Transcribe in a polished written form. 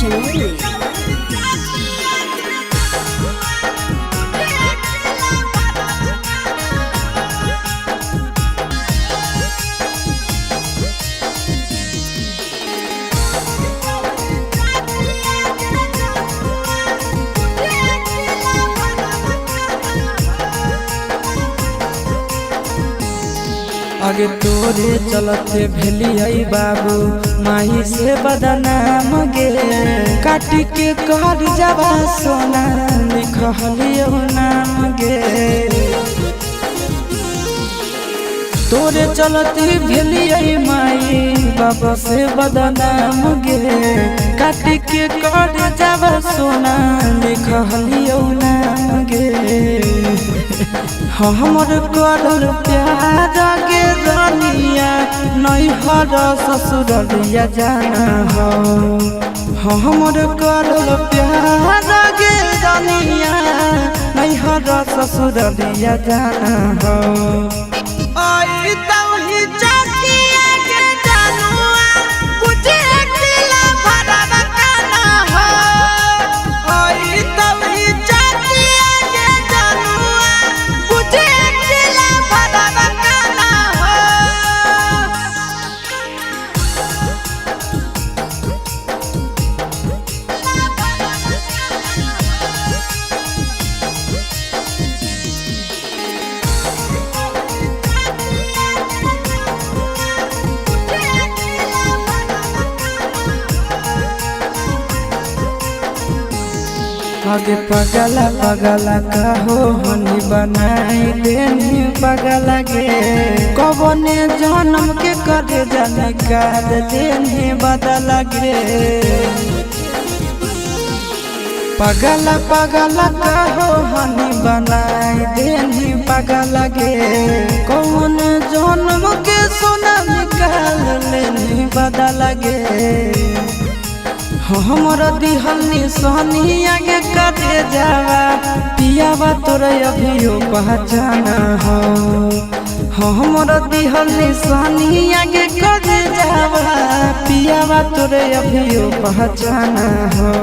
Production only. आगे तोरे चलते भेलियै बाबू माही से बदनाम गे काटी के कर जावा सोना लिखलियो नाम गे तोरे चलते भेलियै माई बाबा से बदनाम गे काटी के कर जावा सोना लिखलियो नाम गे हमर करल प्यार गे रानिया नैहर ससुरलिया जाना हो हमर करल प्यार गे रानिया नैहर ससुरलिया जाना हो आई तौही चकिया के जानुआ बुझे दिला भरल काना हो आई तौही चकिया के जानुआ बुझे दिला भरल काना हो आगे पगला पगला कहो हनी बनाई देनी पगला गे कबने जन्म के करे जाने कर देनी बदला गे पगला पगला कहो हनी बनाई देनी पगला गे कौन जन्म के सोना निकाल लेनी बदला गे हमर दिहनी सोनी आगे करे जावा पियावा तोरे अभियो पहचाना हो हमर दिहनी सोनी आगे करे जावा पियावा तोरे अभियो पहचाना हो